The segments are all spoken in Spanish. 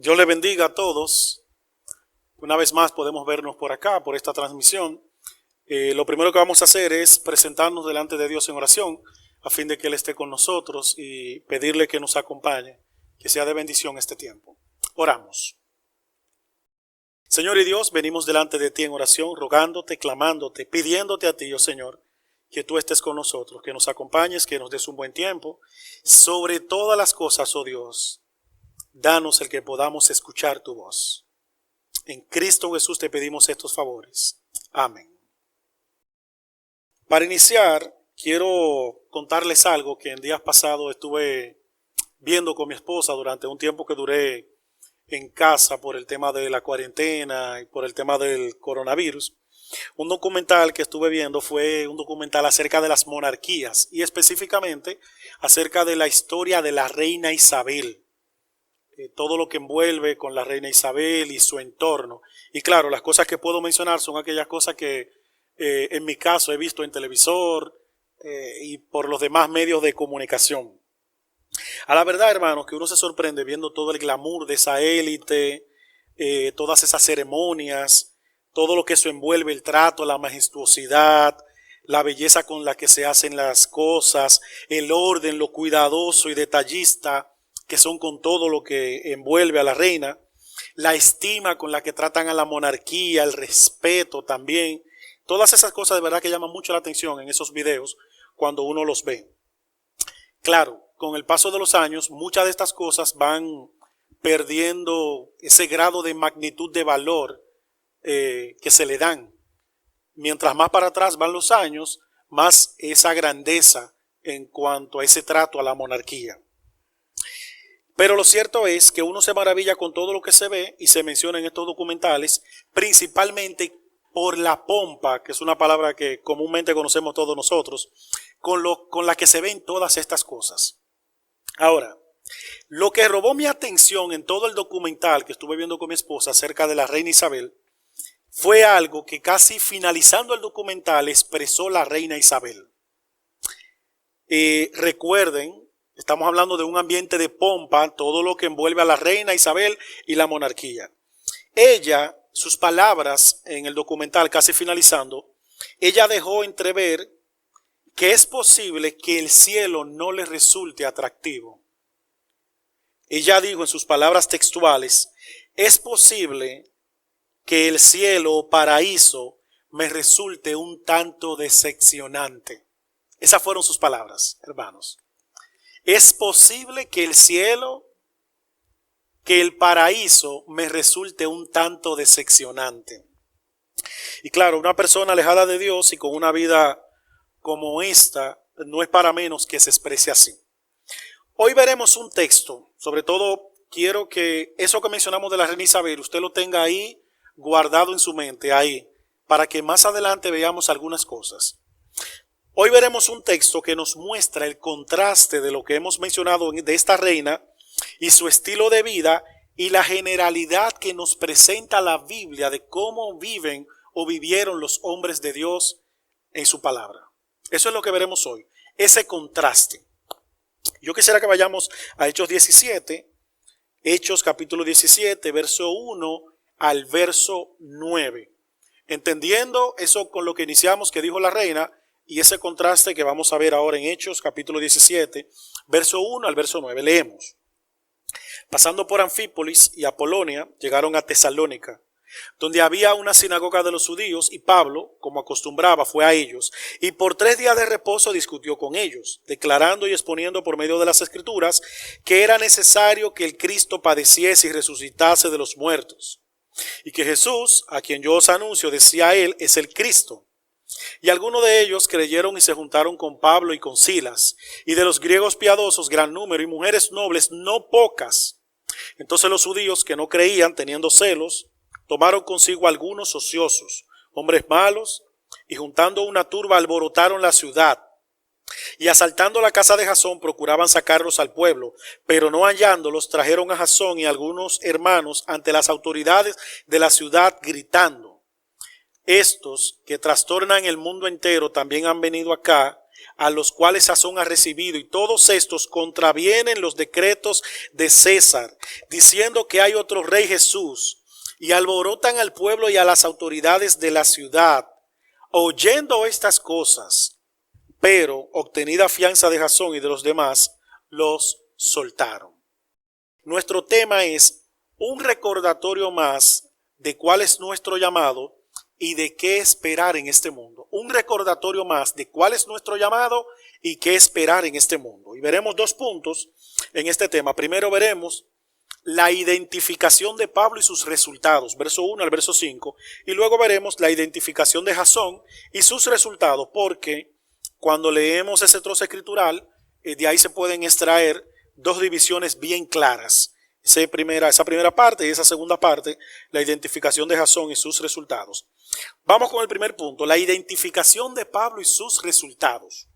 Dios le bendiga a todos. Una vez más podemos vernos por acá, por esta transmisión. Lo primero que vamos a hacer es presentarnos delante de Dios en oración, a fin de que Él esté con nosotros y pedirle que nos acompañe, que sea de bendición este tiempo. Oramos. Señor y Dios, venimos delante de ti en oración, rogándote, clamándote, pidiéndote a ti, oh Señor, que tú estés con nosotros, que nos acompañes, que nos des un buen tiempo. Sobre todas las cosas, oh Dios, danos el que podamos escuchar tu voz. En Cristo Jesús te pedimos estos favores. Amén. Para iniciar, quiero contarles algo que en días pasados estuve viendo con mi esposa durante un tiempo que duré en casa por el tema de la cuarentena y por el tema del coronavirus. Un documental que estuve viendo fue un documental acerca de las monarquías y específicamente acerca de la historia de la reina Isabel. Todo lo que envuelve con la reina Isabel y su entorno. Y claro, las cosas que puedo mencionar son aquellas cosas que en mi caso he visto en televisor y por los demás medios de comunicación. A la verdad, hermanos, que uno se sorprende viendo todo el glamour de esa élite, todas esas ceremonias, todo lo que eso envuelve, el trato, la majestuosidad, la belleza con la que se hacen las cosas, el orden, lo cuidadoso y detallista que son con todo lo que envuelve a la reina, la estima con la que tratan a la monarquía, el respeto también. Todas esas cosas de verdad que llaman mucho la atención en esos videos cuando uno los ve. Claro, con el paso de los años, muchas de estas cosas van perdiendo ese grado de magnitud de valor que se le dan. Mientras más para atrás van los años, más esa grandeza en cuanto a ese trato a la monarquía. Pero lo cierto es que uno se maravilla con todo lo que se ve y se menciona en estos documentales, principalmente por la pompa, que es una palabra que comúnmente conocemos todos nosotros, con la que se ven todas estas cosas. Ahora, lo que robó mi atención en todo el documental que estuve viendo con mi esposa acerca de la reina Isabel, fue algo que casi finalizando el documental expresó la reina Isabel. Recuerden, estamos hablando de un ambiente de pompa, todo lo que envuelve a la reina Isabel y la monarquía. Ella, sus palabras en el documental, casi finalizando, ella dejó entrever que es posible que el cielo no le resulte atractivo. Ella dijo en sus palabras textuales, es posible que el cielo o paraíso me resulte un tanto decepcionante. Esas fueron sus palabras, hermanos. Es posible que el cielo, que el paraíso me resulte un tanto decepcionante. Y claro, una persona alejada de Dios y con una vida como esta, no es para menos que se exprese así. Hoy veremos un texto, sobre todo quiero que eso que mencionamos de la reina Isabel, usted lo tenga ahí guardado en su mente, ahí, para que más adelante veamos algunas cosas. Hoy veremos un texto que nos muestra el contraste de lo que hemos mencionado de esta reina y su estilo de vida y la generalidad que nos presenta la Biblia de cómo viven o vivieron los hombres de Dios en su palabra. Eso es lo que veremos hoy, ese contraste. Yo quisiera que vayamos a Hechos 17, Hechos capítulo 17, verso 1 al verso 9. Entendiendo eso con lo que iniciamos que dijo la reina y ese contraste que vamos a ver ahora en Hechos capítulo 17, verso 1 al verso 9. Leemos. Pasando por Anfípolis y Apolonia, llegaron a Tesalónica, donde había una sinagoga de los judíos, y Pablo, como acostumbraba, fue a ellos, y por 3 días de reposo discutió con ellos, declarando y exponiendo por medio de las Escrituras que era necesario que el Cristo padeciese y resucitase de los muertos, y que Jesús, a quien yo os anuncio, decía él, es el Cristo. Y algunos de ellos creyeron y se juntaron con Pablo y con Silas, y de los griegos piadosos gran número, y mujeres nobles no pocas. Entonces los judíos que no creían, teniendo celos, tomaron consigo algunos ociosos, hombres malos, y juntando una turba alborotaron la ciudad. Y asaltando la casa de Jasón procuraban sacarlos al pueblo, pero no hallándolos trajeron a Jasón y algunos hermanos ante las autoridades de la ciudad gritando: estos que trastornan el mundo entero también han venido acá a los cuales Jasón ha recibido, y todos estos contravienen los decretos de César, diciendo que hay otro rey Jesús, y alborotan al pueblo y a las autoridades de la ciudad. Oyendo estas cosas, pero obtenida fianza de Jasón y de los demás, los soltaron. Nuestro tema es un recordatorio más de cuál es nuestro llamado y de qué esperar en este mundo. Un recordatorio más de cuál es nuestro llamado y qué esperar en este mundo. Y veremos dos puntos en este tema. Primero veremos la identificación de Pablo y sus resultados, verso 1 al verso 5. Y luego veremos la identificación de Jasón y sus resultados, porque cuando leemos ese trozo escritural, de ahí se pueden extraer dos divisiones bien claras. Esa primera parte y esa segunda parte, la identificación de Jasón y sus resultados. Vamos con el primer punto, la identificación de Pablo y sus resultados.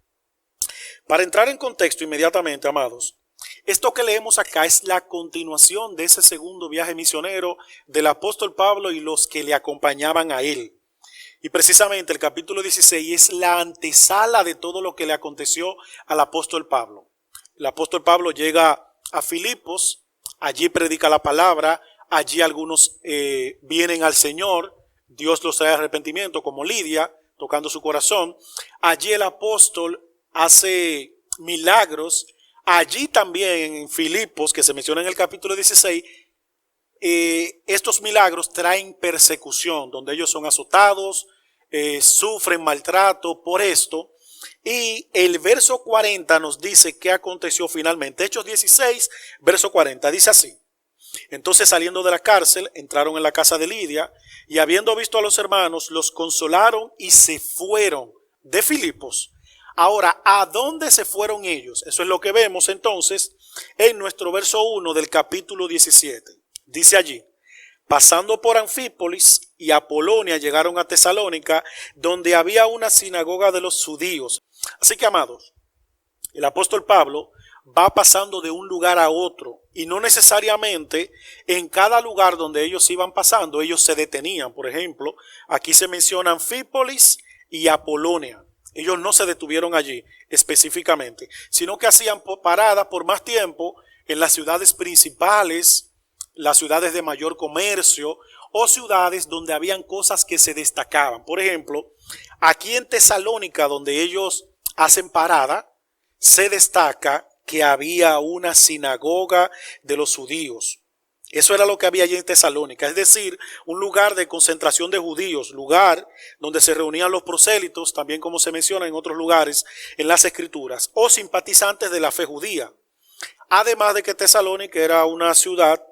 Para entrar en contexto inmediatamente, amados, esto que leemos acá es la continuación de ese segundo viaje misionero del apóstol Pablo y los que le acompañaban a él. Y precisamente el capítulo 16 es la antesala de todo lo que le aconteció al apóstol Pablo. El apóstol Pablo llega a Filipos, allí predica la palabra, allí algunos vienen al Señor, Dios los trae arrepentimiento, como Lidia, tocando su corazón. Allí el apóstol hace milagros. Allí también en Filipos, que se menciona en el capítulo 16, estos milagros traen persecución, donde ellos son azotados, sufren maltrato por esto. Y el verso 40 nos dice qué aconteció finalmente. Hechos 16, verso 40, dice así. Entonces, saliendo de la cárcel, entraron en la casa de Lidia, y habiendo visto a los hermanos, los consolaron y se fueron de Filipos. Ahora, ¿a dónde se fueron ellos? Eso es lo que vemos entonces en nuestro verso 1 del capítulo 17. Dice allí: pasando por Anfípolis y Apolonia, llegaron a Tesalónica, donde había una sinagoga de los judíos. Así que, amados, el apóstol Pablo va pasando de un lugar a otro, y no necesariamente en cada lugar donde ellos iban pasando, ellos se detenían. Por ejemplo, aquí se menciona Anfípolis y Apolonia. Ellos no se detuvieron allí específicamente, sino que hacían paradas por más tiempo en las ciudades principales, las ciudades de mayor comercio o ciudades donde habían cosas que se destacaban. Por ejemplo, aquí en Tesalónica, donde ellos hacen parada, se destaca que había una sinagoga de los judíos. Eso era lo que había allí en Tesalónica, es decir, un lugar de concentración de judíos, lugar donde se reunían los prosélitos, también como se menciona en otros lugares en las escrituras, o simpatizantes de la fe judía. Además de que Tesalónica era una ciudad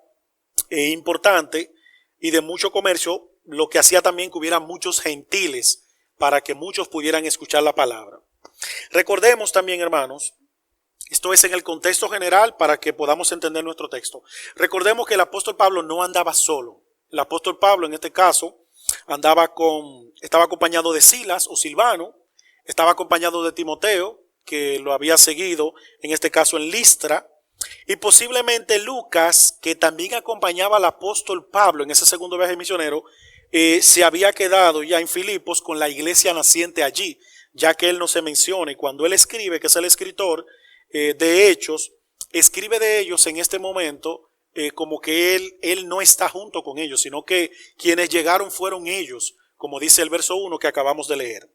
importante y de mucho comercio, lo que hacía también que hubiera muchos gentiles para que muchos pudieran escuchar la palabra. Recordemos también, hermanos, esto es en el contexto general para que podamos entender nuestro texto. Recordemos que el apóstol Pablo no andaba solo. El apóstol Pablo en este caso estaba acompañado de Silas o Silvano, estaba acompañado de Timoteo, que lo había seguido en este caso en Listra, y posiblemente Lucas, que también acompañaba al apóstol Pablo en ese segundo viaje misionero, se había quedado ya en Filipos con la iglesia naciente allí, ya que él no se menciona. Y cuando él escribe, que es el escritor de Hechos, escribe de ellos en este momento como que él no está junto con ellos, sino que quienes llegaron fueron ellos, como dice el verso 1 que acabamos de leer.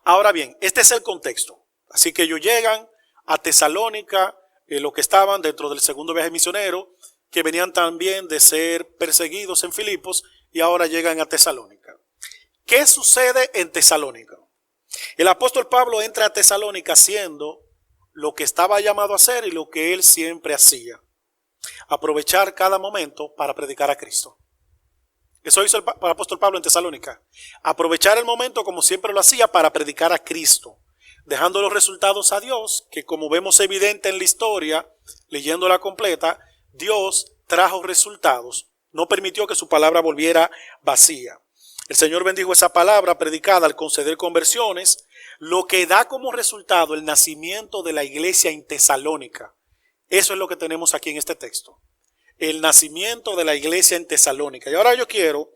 Ahora bien, este es el contexto. Así que ellos llegan a Tesalónica, los que estaban dentro del segundo viaje misionero, que venían también de ser perseguidos en Filipos, y ahora llegan a Tesalónica. ¿Qué sucede en Tesalónica? El apóstol Pablo entra a Tesalónica haciendo lo que estaba llamado a hacer y lo que él siempre hacía: aprovechar cada momento para predicar a Cristo. Eso hizo el apóstol Pablo en Tesalónica. Aprovechar el momento como siempre lo hacía para predicar a Cristo, dejando los resultados a Dios, que como vemos evidente en la historia, leyéndola completa, Dios trajo resultados, no permitió que su palabra volviera vacía. El Señor bendijo esa palabra predicada al conceder conversiones, lo que da como resultado el nacimiento de la iglesia en Tesalónica. Eso es lo que tenemos aquí en este texto, el nacimiento de la iglesia en Tesalónica. Y ahora yo quiero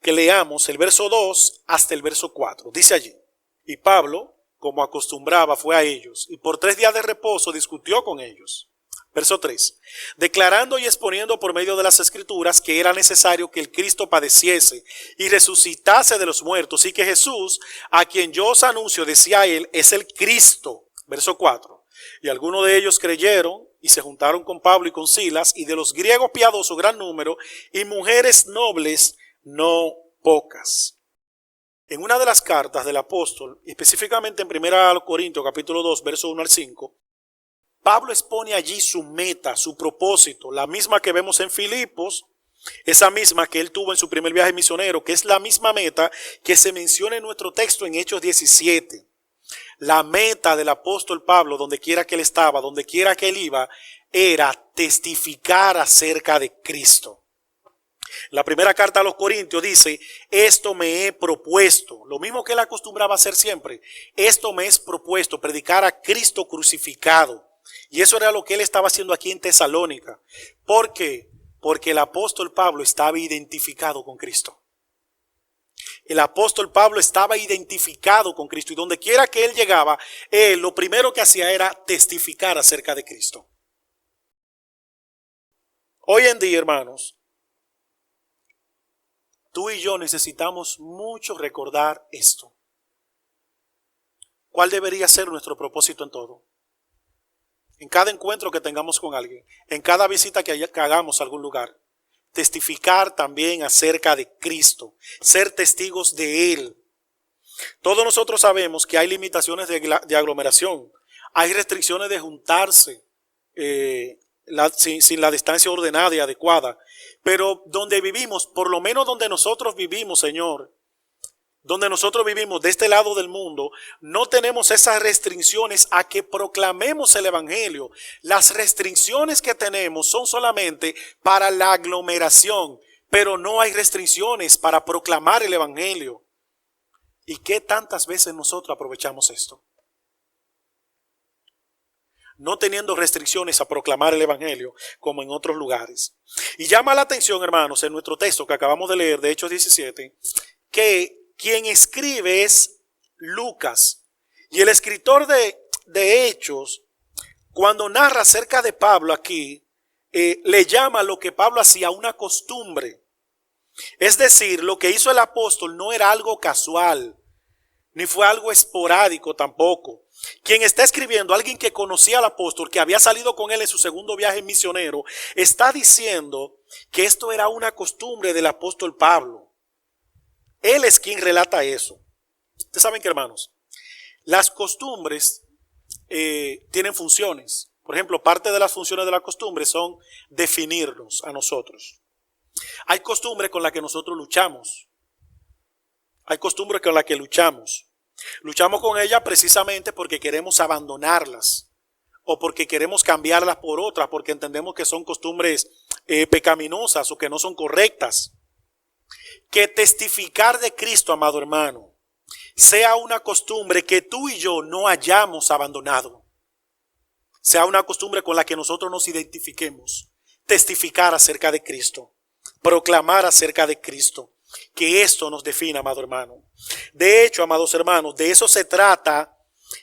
que leamos el verso 2 hasta el verso 4. Dice allí: y Pablo, como acostumbraba, fue a ellos, y por 3 días de reposo discutió con ellos. Verso 3. Declarando y exponiendo por medio de las Escrituras que era necesario que el Cristo padeciese y resucitase de los muertos, y que Jesús, a quien yo os anuncio, decía él, es el Cristo. Verso 4. Y algunos de ellos creyeron y se juntaron con Pablo y con Silas, y de los griegos piadosos gran número, y mujeres nobles no pocas. En una de las cartas del apóstol, específicamente en 1 Corintios capítulo 2, verso 1 al 5, Pablo expone allí su meta, su propósito, la misma que vemos en Filipos, esa misma que él tuvo en su primer viaje misionero, que es la misma meta que se menciona en nuestro texto en Hechos 17. La meta del apóstol Pablo, donde quiera que él estaba, donde quiera que él iba, era testificar acerca de Cristo. La primera carta a los Corintios dice, esto me he propuesto, lo mismo que él acostumbraba a hacer siempre, esto me es propuesto, predicar a Cristo crucificado. Y eso era lo que él estaba haciendo aquí en Tesalónica. ¿Por qué? Porque el apóstol Pablo estaba identificado con Cristo. El apóstol Pablo estaba identificado con Cristo, y donde quiera que él llegaba, él lo primero que hacía era testificar acerca de Cristo. Hoy en día, hermanos, tú y yo necesitamos mucho recordar esto. ¿Cuál debería ser nuestro propósito en todo? En cada encuentro que tengamos con alguien, en cada visita que hagamos a algún lugar, testificar también acerca de Cristo, ser testigos de Él. Todos nosotros sabemos que hay limitaciones de aglomeración, hay restricciones de juntarse sin la distancia ordenada y adecuada, pero donde vivimos, por lo menos donde nosotros vivimos, Señor, donde nosotros vivimos de este lado del mundo, no tenemos esas restricciones a que proclamemos el evangelio. Las restricciones que tenemos son solamente para la aglomeración, pero no hay restricciones para proclamar el evangelio. ¿Y qué tantas veces nosotros aprovechamos esto? No teniendo restricciones a proclamar el evangelio como en otros lugares. Y llama la atención, hermanos, en nuestro texto que acabamos de leer de Hechos 17, que quien escribe es Lucas. Y el escritor de Hechos, cuando narra acerca de Pablo aquí, le llama lo que Pablo hacía una costumbre. Es decir, lo que hizo el apóstol no era algo casual, ni fue algo esporádico tampoco. Quien está escribiendo, alguien que conocía al apóstol, que había salido con él en su segundo viaje misionero, está diciendo que esto era una costumbre del apóstol Pablo. Él es quien relata eso. Ustedes saben que, hermanos, las costumbres tienen funciones. Por ejemplo, parte de las funciones de la costumbre son definirnos a nosotros. Hay costumbres con las que nosotros luchamos. Hay costumbres con las que luchamos. Luchamos con ellas precisamente porque queremos abandonarlas o porque queremos cambiarlas por otras, porque entendemos que son costumbres pecaminosas o que no son correctas. Que testificar de Cristo, amado hermano, sea una costumbre que tú y yo no hayamos abandonado. Sea una costumbre con la que nosotros nos identifiquemos. Testificar acerca de Cristo. Proclamar acerca de Cristo. Que esto nos defina, amado hermano. De hecho, amados hermanos, de eso se trata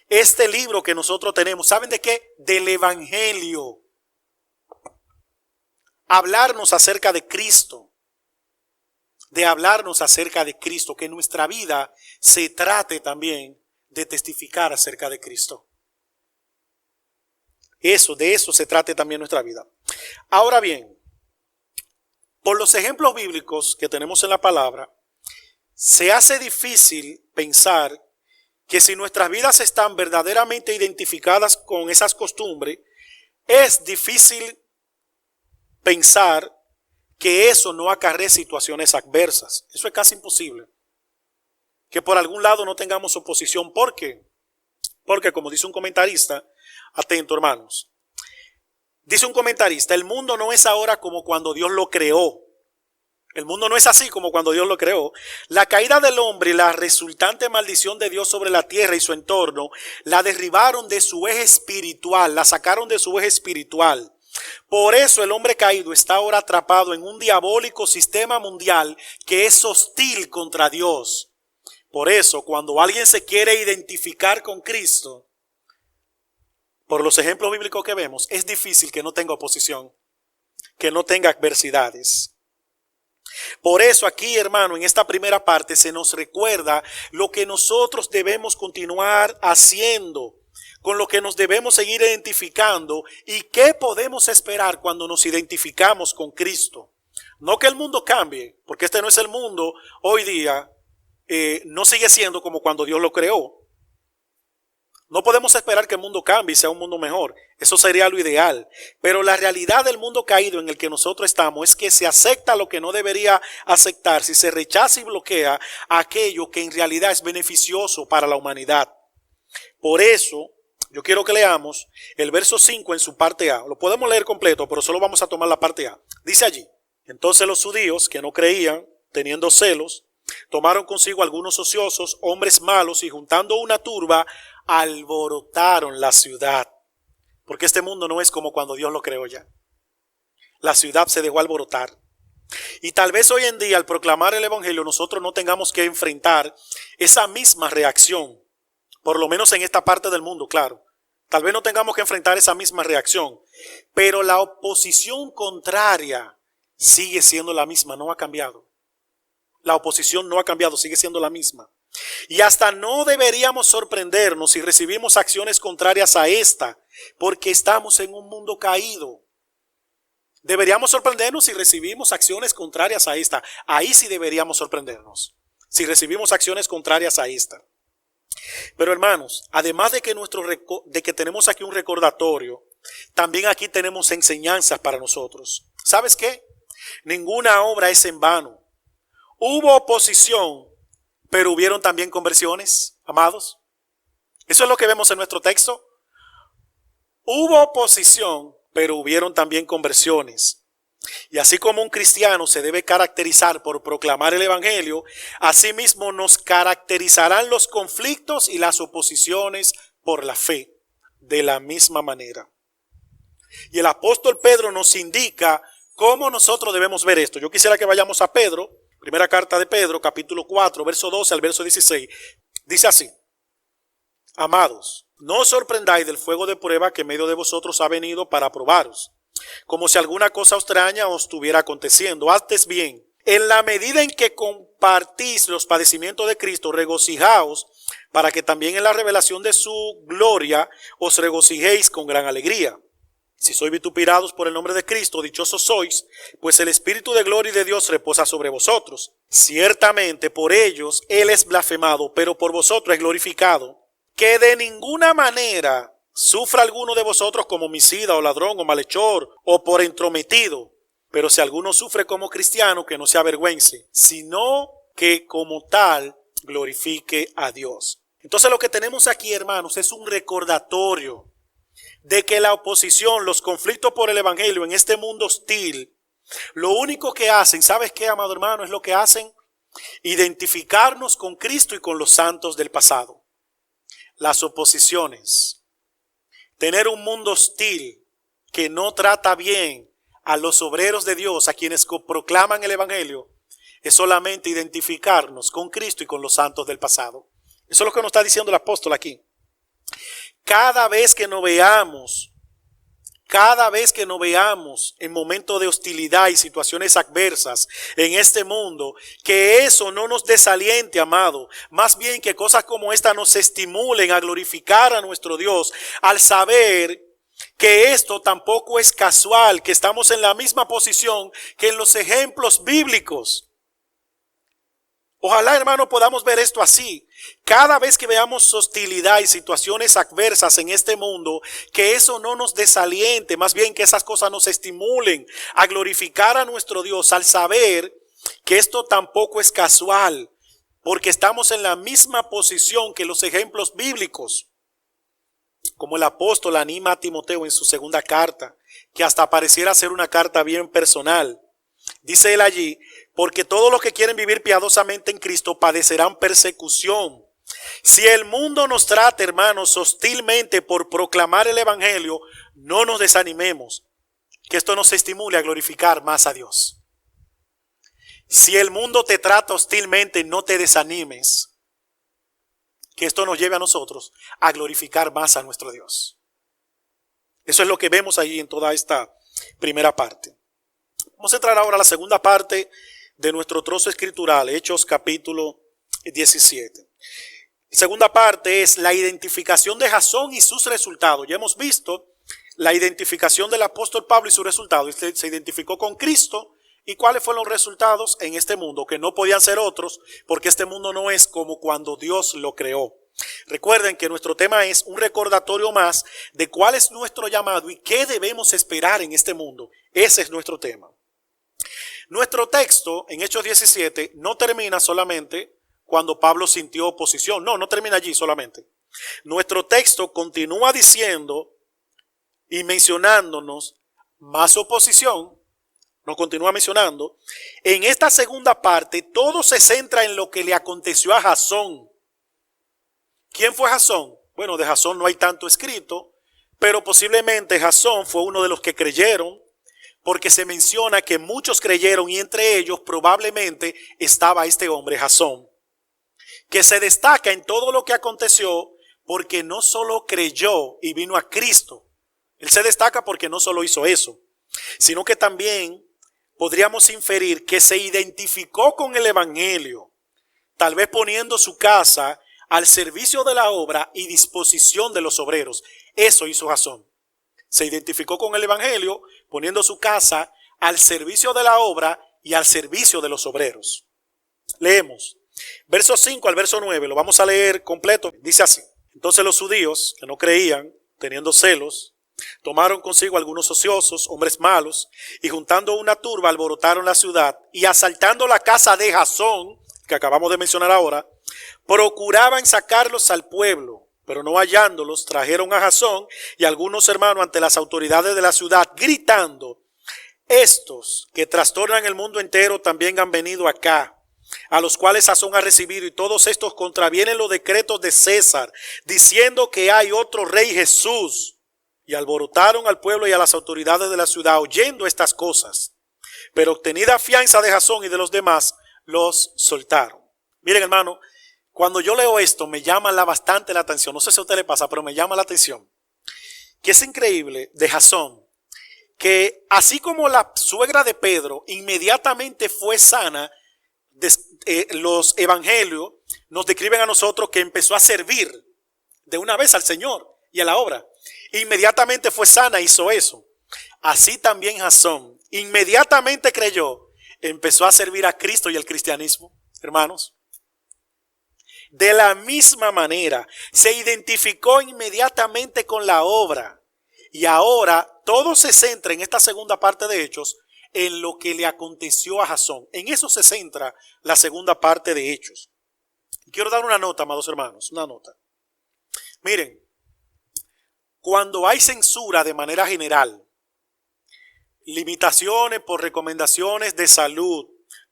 este libro que nosotros tenemos. ¿Saben de qué? Del Evangelio. Hablarnos acerca de Cristo. De hablarnos acerca de Cristo, que nuestra vida se trate también de testificar acerca de Cristo. De eso se trate también nuestra vida. Ahora bien, por los ejemplos bíblicos que tenemos en la palabra, se hace difícil pensar que si nuestras vidas están verdaderamente identificadas con esas costumbres, es difícil pensar que eso no acarree situaciones adversas. Eso es casi imposible. Que por algún lado no tengamos oposición. ¿Por qué? Porque, como dice un comentarista, atento hermanos, dice un comentarista, el mundo no es ahora como cuando Dios lo creó. El mundo no es así como cuando Dios lo creó. La caída del hombre y la resultante maldición de Dios sobre la tierra y su entorno la derribaron de su eje espiritual, la sacaron de su eje espiritual. Por eso el hombre caído está ahora atrapado en un diabólico sistema mundial que es hostil contra Dios. Por eso, cuando alguien se quiere identificar con Cristo, por los ejemplos bíblicos que vemos, es difícil que no tenga oposición, que no tenga adversidades. Por eso aquí, hermano, en esta primera parte se nos recuerda lo que nosotros debemos continuar haciendo, con lo que nos debemos seguir identificando y qué podemos esperar cuando nos identificamos con Cristo. No que el mundo cambie, porque este no es el mundo hoy día, no sigue siendo como cuando Dios lo creó. No podemos esperar que el mundo cambie y sea un mundo mejor. Eso sería lo ideal. Pero la realidad del mundo caído en el que nosotros estamos es que se acepta lo que no debería aceptarse, se rechaza y bloquea aquello que en realidad es beneficioso para la humanidad. Por eso, yo quiero que leamos el verso 5 en su parte A. Lo podemos leer completo, pero solo vamos a tomar la parte A. Dice allí: entonces los judíos que no creían, teniendo celos, tomaron consigo algunos ociosos, hombres malos, y juntando una turba, alborotaron la ciudad. Porque este mundo no es como cuando Dios lo creó ya. La ciudad se dejó alborotar. Y tal vez hoy en día, al proclamar el evangelio, nosotros no tengamos que enfrentar esa misma reacción. Por lo menos en esta parte del mundo, claro. Tal vez no tengamos que enfrentar esa misma reacción. Pero la oposición contraria sigue siendo la misma, no ha cambiado. La oposición no ha cambiado, sigue siendo la misma. Y hasta no deberíamos sorprendernos si recibimos acciones contrarias a esta, porque estamos en un mundo caído. Deberíamos sorprendernos si recibimos acciones contrarias a esta. Ahí sí deberíamos sorprendernos, si recibimos acciones contrarias a esta. Pero hermanos, además de que tenemos aquí un recordatorio, también aquí tenemos enseñanzas para nosotros. ¿Sabes qué? Ninguna obra es en vano. Hubo oposición, pero hubieron también conversiones, amados. Eso es lo que vemos en nuestro texto. Hubo oposición, pero hubieron también conversiones. Y así como un cristiano se debe caracterizar por proclamar el evangelio, asimismo nos caracterizarán los conflictos y las oposiciones por la fe, de la misma manera. Y el apóstol Pedro nos indica cómo nosotros debemos ver esto. Yo quisiera que vayamos a Pedro. Primera carta de Pedro, capítulo 4, verso 12 al verso 16. Dice así: amados, no os sorprendáis del fuego de prueba que en medio de vosotros ha venido para probaros, como si alguna cosa extraña os estuviera aconteciendo. Antes bien, en la medida en que compartís los padecimientos de Cristo, regocijaos, para que también en la revelación de su gloria os regocijéis con gran alegría. Si sois vituperados por el nombre de Cristo, dichosos sois, pues el Espíritu de gloria y de Dios reposa sobre vosotros. Ciertamente por ellos Él es blasfemado, pero por vosotros es glorificado. Que de ninguna manera sufra alguno de vosotros como homicida o ladrón o malhechor o por entrometido. Pero si alguno sufre como cristiano, que no se avergüence, sino que como tal glorifique a Dios. Entonces lo que tenemos aquí, hermanos, es un recordatorio de que la oposición, los conflictos por el evangelio en este mundo hostil, lo único que hacen, ¿sabes qué, amado hermano? Es lo que hacen: identificarnos con Cristo y con los santos del pasado. Las oposiciones, tener un mundo hostil que no trata bien a los obreros de Dios, a quienes proclaman el evangelio, es solamente identificarnos con Cristo y con los santos del pasado. Eso es lo que nos está diciendo el apóstol aquí. Cada vez que nos veamos en momentos de hostilidad y situaciones adversas en este mundo, que eso no nos desaliente, amado. Más bien que cosas como esta nos estimulen a glorificar a nuestro Dios, al saber que esto tampoco es casual, que estamos en la misma posición que en los ejemplos bíblicos. Ojalá, hermano, podamos ver esto así. Cada vez que veamos hostilidad y situaciones adversas en este mundo, que eso no nos desaliente, más bien que esas cosas nos estimulen a glorificar a nuestro Dios, al saber que esto tampoco es casual, porque estamos en la misma posición que los ejemplos bíblicos. Como el apóstol anima a Timoteo en su segunda carta, que hasta pareciera ser una carta bien personal. Dice él allí: porque todos los que quieren vivir piadosamente en Cristo padecerán persecución. Si el mundo nos trata, hermanos, hostilmente por proclamar el evangelio, no nos desanimemos, que esto nos estimule a glorificar más a Dios. Si el mundo te trata hostilmente, no te desanimes. que esto nos lleve a nosotros a glorificar más a nuestro Dios. Eso es lo que vemos ahí en toda esta primera parte. Vamos a entrar ahora a la segunda parte de nuestro trozo escritural, Hechos capítulo 17. La segunda parte es la identificación de Jasón y sus resultados. Ya hemos visto la identificación del apóstol Pablo y sus resultados. Se identificó con Cristo. ¿Y cuáles fueron los resultados en este mundo? Que no podían ser otros, porque este mundo no es como cuando Dios lo creó. Recuerden que nuestro tema es un recordatorio más de cuál es nuestro llamado y qué debemos esperar en este mundo. Ese es nuestro tema. Nuestro texto en Hechos 17 no termina solamente cuando Pablo sintió oposición. No termina allí solamente. Nuestro texto continúa diciendo y mencionándonos más oposición. Nos continúa mencionando. En esta segunda parte todo se centra en lo que le aconteció a Jasón. ¿Quién fue Jasón? Bueno, de Jasón no hay tanto escrito, pero posiblemente Jasón fue uno de los que creyeron, porque se menciona que muchos creyeron y entre ellos probablemente estaba este hombre Jasón, que se destaca en todo lo que aconteció porque no solo creyó y vino a Cristo. Él se destaca porque no solo hizo eso, sino que también podríamos inferir que se identificó con el evangelio, tal vez poniendo su casa al servicio de la obra y disposición de los obreros. Eso hizo Jasón. Se identificó con el evangelio, poniendo su casa al servicio de la obra y al servicio de los obreros. Leemos. Verso 5 al verso 9, lo vamos a leer completo. Dice así. Entonces los judíos, que no creían, teniendo celos, tomaron consigo algunos ociosos, hombres malos, y juntando una turba alborotaron la ciudad, y asaltando la casa de Jasón, que acabamos de mencionar ahora, procuraban sacarlos al pueblo, pero no hallándolos, trajeron a Jasón y algunos hermanos ante las autoridades de la ciudad, gritando: estos que trastornan el mundo entero también han venido acá, a los cuales Jasón ha recibido, y todos estos contravienen los decretos de César, diciendo que hay otro rey, Jesús. Y alborotaron al pueblo y a las autoridades de la ciudad oyendo estas cosas. Pero obtenida fianza de Jasón y de los demás, los soltaron. Miren, hermano, cuando yo leo esto me llama bastante la atención. No sé si a usted le pasa, pero me llama la atención. Que es increíble de Jasón, que así como la suegra de Pedro inmediatamente fue sana, los evangelios nos describen a nosotros que empezó a servir de una vez al Señor y a la obra. Inmediatamente fue sana, hizo eso. Así también Jasón inmediatamente creyó, empezó a servir a Cristo y al cristianismo, hermanos. De la misma manera, se identificó inmediatamente con la obra. Y ahora todo se centra en esta segunda parte de Hechos en lo que le aconteció a Jasón. En eso se centra la segunda parte de Hechos. Quiero dar una nota, amados hermanos, una nota. Miren, cuando hay censura de manera general, limitaciones por recomendaciones de salud,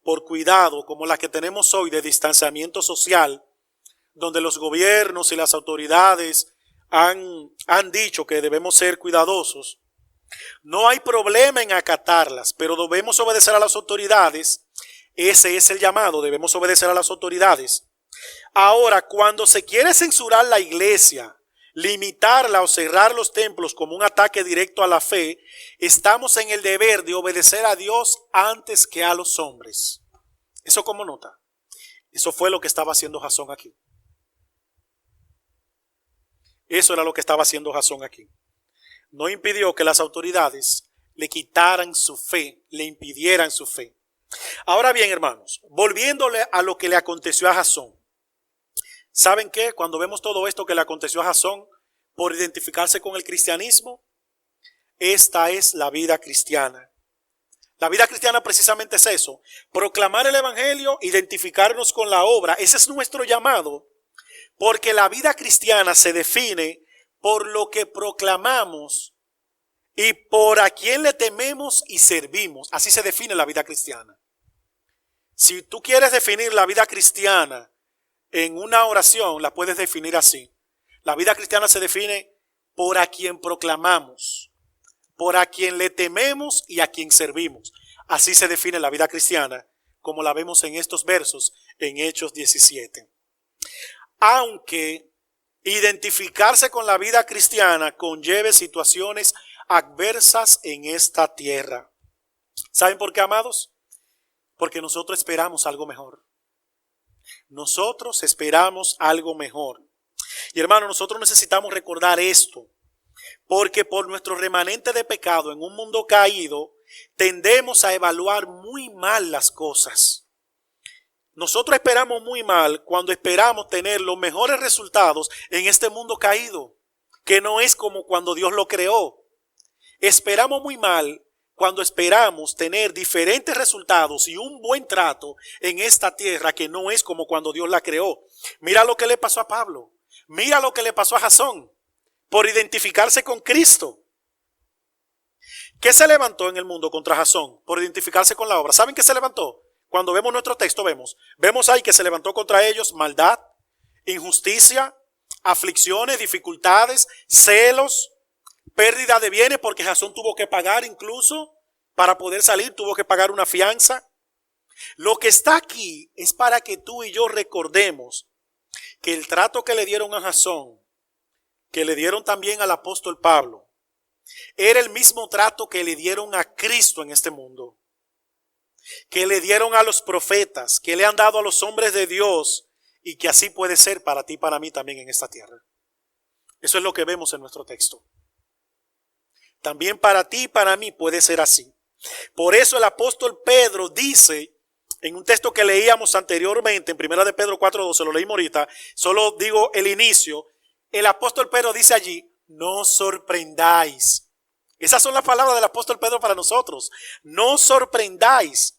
por cuidado, como las que tenemos hoy de distanciamiento social, donde los gobiernos y las autoridades han dicho que debemos ser cuidadosos, no hay problema en acatarlas, pero debemos obedecer a las autoridades. Ese es el llamado, debemos obedecer a las autoridades. Ahora, cuando se quiere censurar la iglesia, limitarla o cerrar los templos como un ataque directo a la fe, estamos en el deber de obedecer a Dios antes que a los hombres. ¿Eso cómo nota? Eso fue lo que estaba haciendo Jasón aquí. Eso era lo que estaba haciendo Jasón aquí. No impidió que las autoridades le quitaran su fe, le impidieran su fe. Ahora bien, hermanos, volviéndole a lo que le aconteció a Jasón. ¿Saben qué? Cuando vemos todo esto que le aconteció a Jasón por identificarse con el cristianismo, esta es la vida cristiana. La vida cristiana precisamente es eso, proclamar el evangelio, identificarnos con la obra. Ese es nuestro llamado, porque la vida cristiana se define por lo que proclamamos y por a quién le tememos y servimos. Así se define la vida cristiana. Si tú quieres definir la vida cristiana en una oración, la puedes definir así. La vida cristiana se define por a quien proclamamos, por a quien le tememos y a quien servimos. Así se define la vida cristiana, como la vemos en estos versos en Hechos 17. aunque identificarse con la vida cristiana conlleve situaciones adversas en esta tierra. ¿Saben por qué, amados? Porque nosotros esperamos algo mejor. Nosotros esperamos algo mejor. Y hermano, nosotros necesitamos recordar esto, porque por nuestro remanente de pecado en un mundo caído, tendemos a evaluar muy mal las cosas. Nosotros esperamos muy mal cuando esperamos tener los mejores resultados en este mundo caído, que no es como cuando Dios lo creó. Esperamos muy mal cuando esperamos tener diferentes resultados y un buen trato en esta tierra que no es como cuando Dios la creó. Mira lo que le pasó a Pablo. Mira lo que le pasó a Jasón por identificarse con Cristo. ¿Qué se levantó en el mundo contra Jasón? Por identificarse con la obra. ¿Saben qué se levantó? Cuando vemos nuestro texto vemos ahí que se levantó contra ellos maldad, injusticia, aflicciones, dificultades, celos, pérdida de bienes, porque Jasón tuvo que pagar incluso para poder salir, tuvo que pagar una fianza. Lo que está aquí es para que tú y yo recordemos que el trato que le dieron a Jasón, que le dieron también al apóstol Pablo, era el mismo trato que le dieron a Cristo en este mundo, que le dieron a los profetas, que le han dado a los hombres de Dios, y que así puede ser para ti y para mí también en esta tierra. Eso es lo que vemos en nuestro texto. También para ti y para mí puede ser así. Por eso el apóstol Pedro dice, en un texto que leíamos anteriormente, en 1 de Pedro 4:12, lo leímos ahorita, solo digo el inicio, el apóstol Pedro dice allí, no os sorprendáis. Esas son las palabras del apóstol Pedro para nosotros. No os sorprendáis.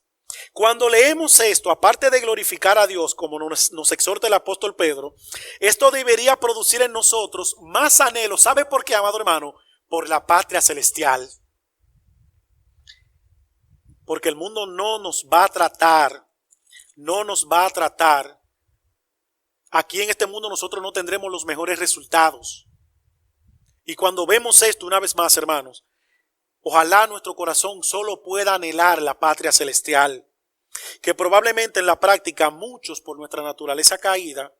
Cuando leemos esto, aparte de glorificar a Dios, como nos exhorta el apóstol Pedro, esto debería producir en nosotros más anhelo. ¿Sabe por qué, amado hermano? Por la patria celestial. Porque el mundo no nos va a tratar. Aquí en este mundo nosotros no tendremos los mejores resultados. Y cuando vemos esto una vez más, hermanos, ojalá nuestro corazón solo pueda anhelar la patria celestial, que probablemente en la práctica muchos por nuestra naturaleza caída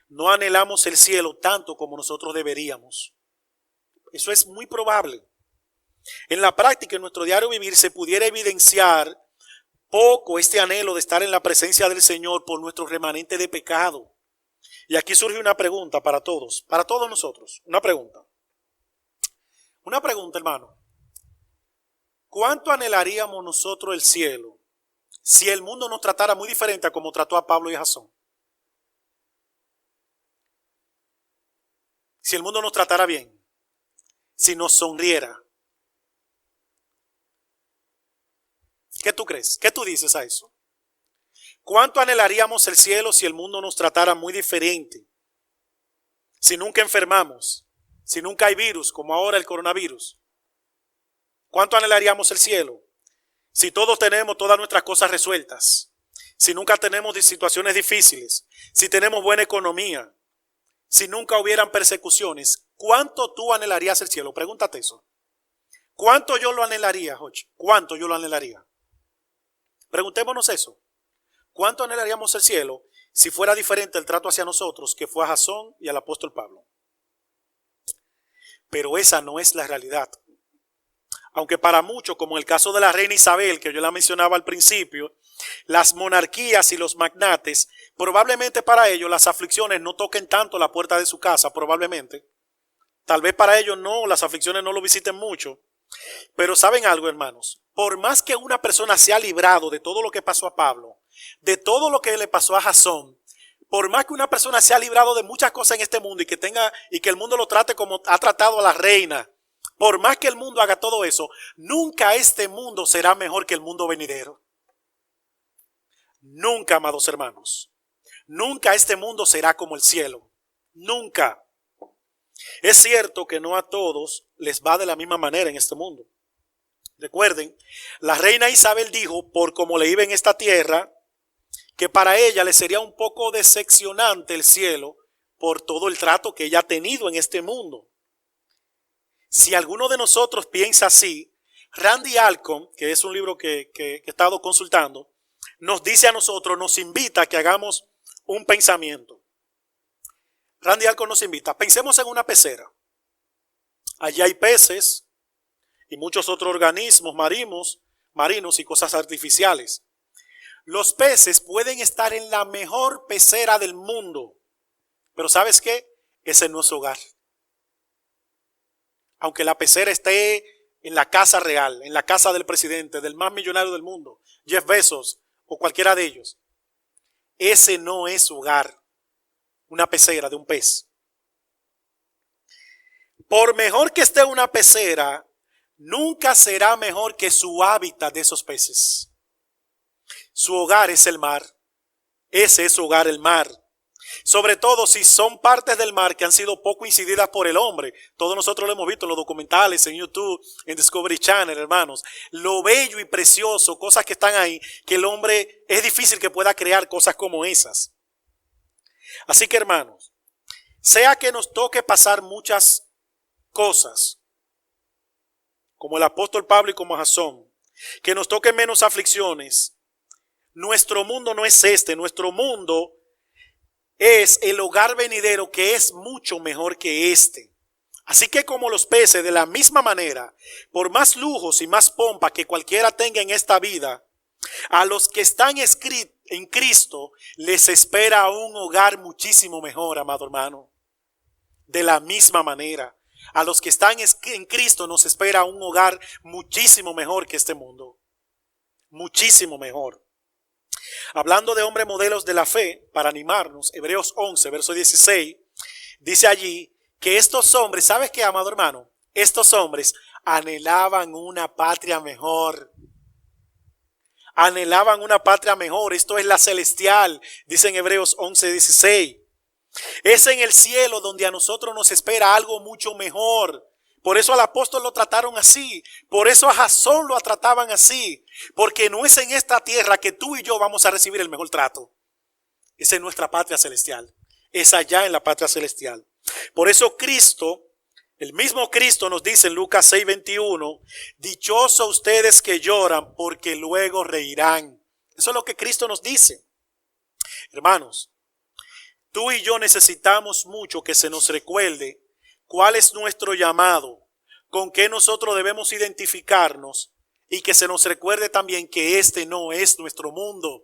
no anhelamos el cielo tanto como nosotros deberíamos. Eso es muy probable. En la práctica, en nuestro diario vivir, se pudiera evidenciar poco este anhelo de estar en la presencia del Señor por nuestro remanente de pecado. Y aquí surge una pregunta para todos nosotros, una pregunta, hermano. ¿Cuánto anhelaríamos nosotros el cielo si el mundo nos tratara muy diferente a como trató a Pablo y a Jasón? Si el mundo nos tratara bien, si nos sonriera. ¿Qué tú crees? ¿Qué tú dices a eso? ¿Cuánto anhelaríamos el cielo si el mundo nos tratara muy diferente? Si nunca enfermamos, si nunca hay virus, como ahora el coronavirus. ¿Cuánto anhelaríamos el cielo si todos tenemos todas nuestras cosas resueltas? Si nunca tenemos situaciones difíciles, si tenemos buena economía, si nunca hubieran persecuciones. ¿Cuánto tú anhelarías el cielo? Pregúntate eso. ¿Cuánto yo lo anhelaría, Joch? ¿Cuánto yo lo anhelaría? Preguntémonos eso. ¿Cuánto anhelaríamos el cielo si fuera diferente el trato hacia nosotros que fue a Jasón y al apóstol Pablo? Pero esa no es la realidad. Aunque para muchos, como en el caso de la reina Isabel, que yo la mencionaba al principio, las monarquías y los magnates, probablemente para ellos las aflicciones no toquen tanto la puerta de su casa, probablemente. Tal vez para ellos no, las aflicciones no lo visiten mucho. Pero ¿saben algo, hermanos? Por más que una persona se ha librado de todo lo que pasó a Pablo, de todo lo que le pasó a Jasón, por más que una persona se ha librado de muchas cosas en este mundo y que el mundo lo trate como ha tratado a la reina, por más que el mundo haga todo eso, nunca este mundo será mejor que el mundo venidero. Nunca, amados hermanos. Nunca este mundo será como el cielo. Nunca. Es cierto que no a todos les va de la misma manera en este mundo. Recuerden, la reina Isabel dijo, por como le iba en esta tierra, que para ella le sería un poco decepcionante el cielo por todo el trato que ella ha tenido en este mundo. Si alguno de nosotros piensa así, Randy Alcorn, que es un libro que he estado consultando, nos dice a nosotros, nos invita a que hagamos un pensamiento. Randy Alcorn nos invita. Pensemos en una pecera. Allí hay peces y muchos otros organismos marinos y cosas artificiales. Los peces pueden estar en la mejor pecera del mundo, pero ¿sabes qué? Ese no es su hogar. Aunque la pecera esté en la casa real, en la casa del presidente, del más millonario del mundo, Jeff Bezos o cualquiera de ellos, ese no es su hogar, una pecera de un pez. Por mejor que esté una pecera, nunca será mejor que su hábitat de esos peces. Su hogar es el mar. Ese es su hogar, el mar. Sobre todo si son partes del mar que han sido poco incididas por el hombre. Todos nosotros lo hemos visto en los documentales, en YouTube, en Discovery Channel, hermanos. Lo bello y precioso, cosas que están ahí, que el hombre es difícil que pueda crear cosas como esas. Así que, hermanos, sea que nos toque pasar muchas cosas, como el apóstol Pablo y como Jasón, que nos toquen menos aflicciones, nuestro mundo no es este, nuestro mundo es el hogar venidero que es mucho mejor que este. Así que como los peces, de la misma manera, por más lujos y más pompa que cualquiera tenga en esta vida, a los que están en Cristo les espera un hogar muchísimo mejor, amado hermano. De la misma manera, a los que están en Cristo nos espera un hogar muchísimo mejor que este mundo. Muchísimo mejor. Hablando de hombres modelos de la fe, para animarnos, Hebreos 11, verso 16, dice allí que estos hombres, ¿sabes qué, amado hermano? Estos hombres anhelaban una patria mejor. Anhelaban una patria mejor. Esto es la celestial, dice en Hebreos 11, 16. Es en el cielo donde a nosotros nos espera algo mucho mejor. Por eso al apóstol lo trataron así. Por eso a Jasón lo trataban así. Porque no es en esta tierra que tú y yo vamos a recibir el mejor trato. Es en nuestra patria celestial. Es allá en la patria celestial. Por eso Cristo, el mismo Cristo nos dice en Lucas 6:21, dichosos ustedes que lloran porque luego reirán. Eso es lo que Cristo nos dice. Hermanos, tú y yo necesitamos mucho que se nos recuerde cuál es nuestro llamado, con qué nosotros debemos identificarnos y que se nos recuerde también que este no es nuestro mundo.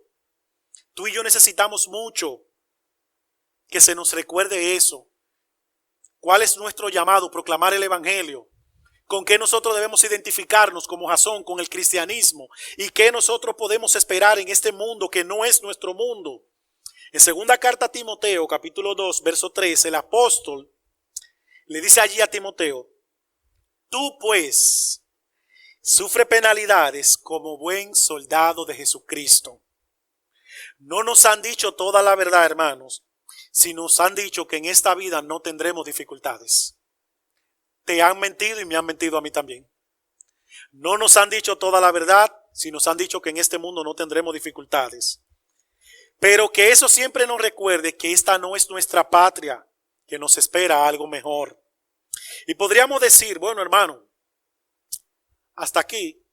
Tú y yo necesitamos mucho que se nos recuerde eso. ¿Cuál es nuestro llamado? Proclamar el evangelio. ¿Con qué nosotros debemos identificarnos como Jasón con el cristianismo? ¿Y qué nosotros podemos esperar en este mundo que no es nuestro mundo? En segunda carta a Timoteo, capítulo 2, verso 3, el apóstol le dice allí a Timoteo, tú pues sufre penalidades como buen soldado de Jesucristo. No nos han dicho toda la verdad, hermanos, si nos han dicho que en esta vida no tendremos dificultades. Te han mentido y me han mentido a mí también. No nos han dicho toda la verdad si nos han dicho que en este mundo no tendremos dificultades. Pero que eso siempre nos recuerde que esta no es nuestra patria, que nos espera algo mejor. Y podríamos decir, bueno, hermano, hasta aquí,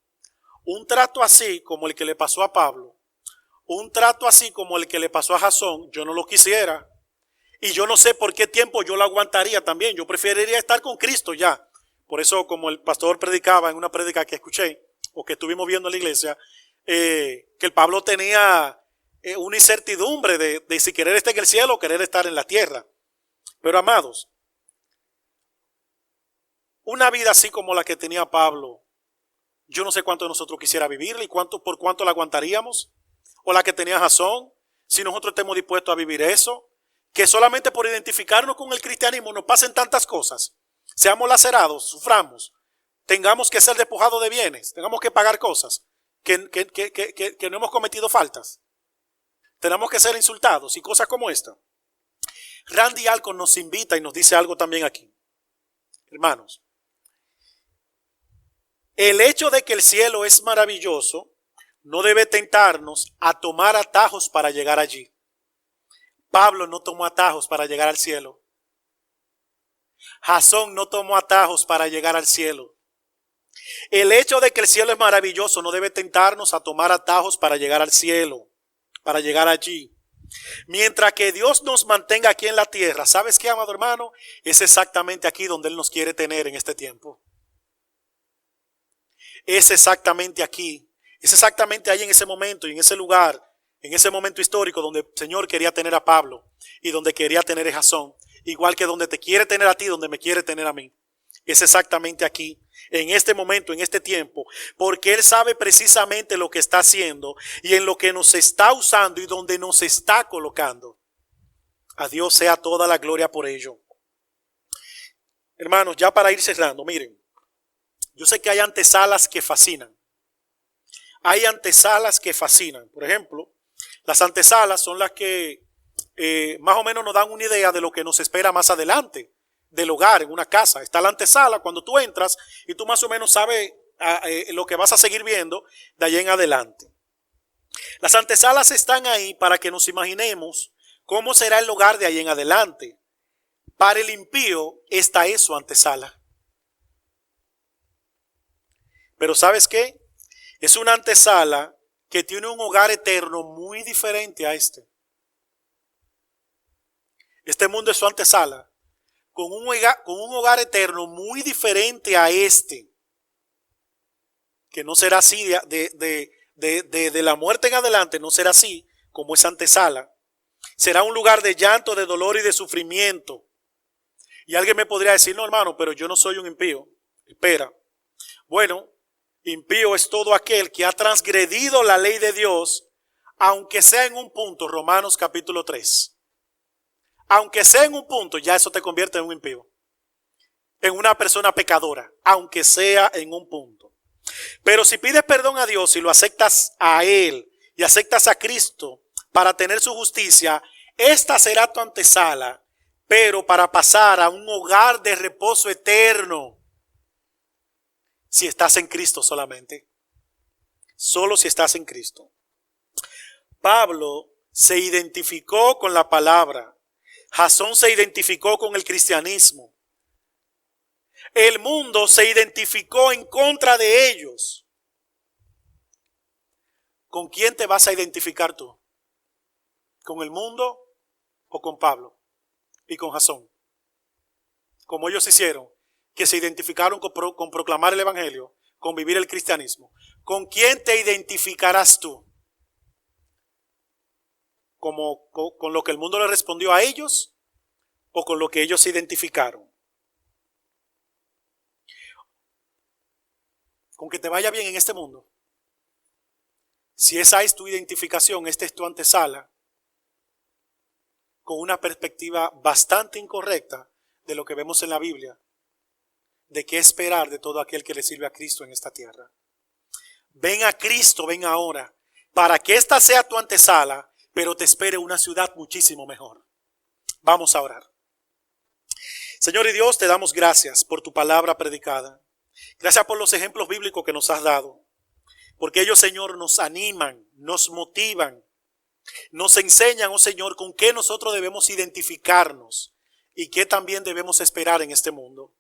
un trato así como el que le pasó a Pablo, un trato así como el que le pasó a Jasón, yo no lo quisiera. Y yo no sé por qué tiempo yo lo aguantaría también. Yo preferiría estar con Cristo ya. Por eso, como el pastor predicaba en una prédica que escuché, o que estuvimos viendo en la iglesia, que el Pablo tenía una incertidumbre de si querer estar en el cielo o querer estar en la tierra. Pero amados, una vida así como la que tenía Pablo, yo no sé cuánto de nosotros quisiera vivirla y por cuánto la aguantaríamos. O la que tenía Jasón, si nosotros estemos dispuestos a vivir eso. Que solamente por identificarnos con el cristianismo nos pasen tantas cosas. Seamos lacerados, suframos, tengamos que ser despojados de bienes, tengamos que pagar cosas, que no hemos cometido faltas. Tenemos que ser insultados y cosas como esta. Randy Alcorn nos invita y nos dice algo también aquí. Hermanos, el hecho de que el cielo es maravilloso no debe tentarnos a tomar atajos para llegar allí. Pablo no tomó atajos para llegar al cielo. Jasón no tomó atajos para llegar al cielo. El hecho de que el cielo es maravilloso no debe tentarnos a tomar atajos para llegar al cielo, para llegar allí. Mientras que Dios nos mantenga aquí en la tierra, ¿sabes qué, amado hermano? Es exactamente aquí donde Él nos quiere tener en este tiempo. Es exactamente aquí. Es exactamente ahí en ese momento y en ese lugar, en ese momento histórico donde el Señor quería tener a Pablo y donde quería tener a Jasón. Igual que donde te quiere tener a ti, donde me quiere tener a mí. Es exactamente aquí, en este momento, en este tiempo, porque Él sabe precisamente lo que está haciendo y en lo que nos está usando y donde nos está colocando. A Dios sea toda la gloria por ello. Hermanos, ya para ir cerrando, miren, yo sé que hay antesalas que fascinan. Hay antesalas que fascinan. Por ejemplo, las antesalas son las que más o menos nos dan una idea de lo que nos espera más adelante. Del hogar, en una casa. Está la antesala cuando tú entras y tú más o menos sabes lo que vas a seguir viendo de allá en adelante. Las antesalas están ahí para que nos imaginemos cómo será el hogar de ahí en adelante. Para el impío, esta es su antesala. Pero ¿sabes qué? Es una antesala que tiene un hogar eterno muy diferente a este. Este mundo es su antesala. Con un hogar eterno muy diferente a este, que no será así de la muerte en adelante, no será así como esa antesala. Será un lugar de llanto, de dolor y de sufrimiento. Y alguien me podría decir, no hermano, pero yo no soy un impío. Espera. Bueno, impío es todo aquel que ha transgredido la ley de Dios, aunque sea en un punto, Romanos capítulo 3. Aunque sea en un punto, ya eso te convierte en un impío. En una persona pecadora, aunque sea en un punto. Pero si pides perdón a Dios y lo aceptas a Él y aceptas a Cristo para tener su justicia, esta será tu antesala, pero para pasar a un hogar de reposo eterno. Si estás en Cristo solamente. Solo si estás en Cristo. Pablo se identificó con la palabra. Jasón se identificó con el cristianismo. El mundo se identificó en contra de ellos. ¿Con quién te vas a identificar tú? ¿Con el mundo o con Pablo y con Jasón? Como ellos hicieron, que se identificaron con proclamar el evangelio, con vivir el cristianismo. ¿Con quién te identificarás tú? ¿Con lo que el mundo le respondió a ellos o con lo que ellos se identificaron? Con que te vaya bien en este mundo. Si esa es tu identificación, esta es tu antesala, con una perspectiva bastante incorrecta de lo que vemos en la Biblia, de qué esperar de todo aquel que le sirve a Cristo en esta tierra. Ven a Cristo, ven ahora, para que esta sea tu antesala, pero te espere una ciudad muchísimo mejor. Vamos a orar. Señor y Dios, te damos gracias por tu palabra predicada. Gracias por los ejemplos bíblicos que nos has dado. Porque ellos, Señor, nos animan, nos motivan, nos enseñan, oh Señor, con qué nosotros debemos identificarnos y qué también debemos esperar en este mundo.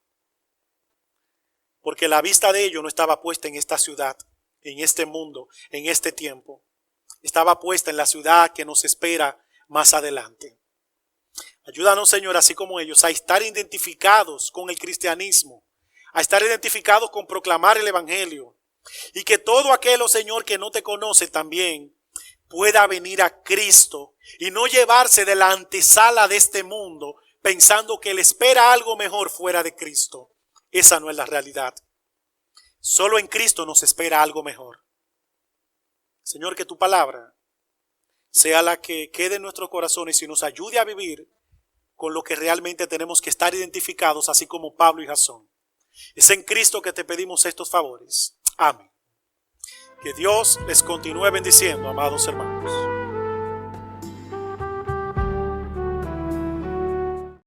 Porque la vista de ellos no estaba puesta en esta ciudad, en este mundo, en este tiempo. Estaba puesta en la ciudad que nos espera más adelante. Ayúdanos, Señor, así como ellos, a estar identificados con el cristianismo, a estar identificados con proclamar el evangelio. Y que todo aquel, oh Señor, que no te conoce también pueda venir a Cristo y no llevarse de la antesala de este mundo pensando que le espera algo mejor fuera de Cristo. Esa no es la realidad. Solo en Cristo nos espera algo mejor. Señor, que tu palabra sea la que quede en nuestros corazones y nos ayude a vivir con lo que realmente tenemos que estar identificados, así como Pablo y Jasón. Es en Cristo que te pedimos estos favores. Amén. Que Dios les continúe bendiciendo, amados hermanos.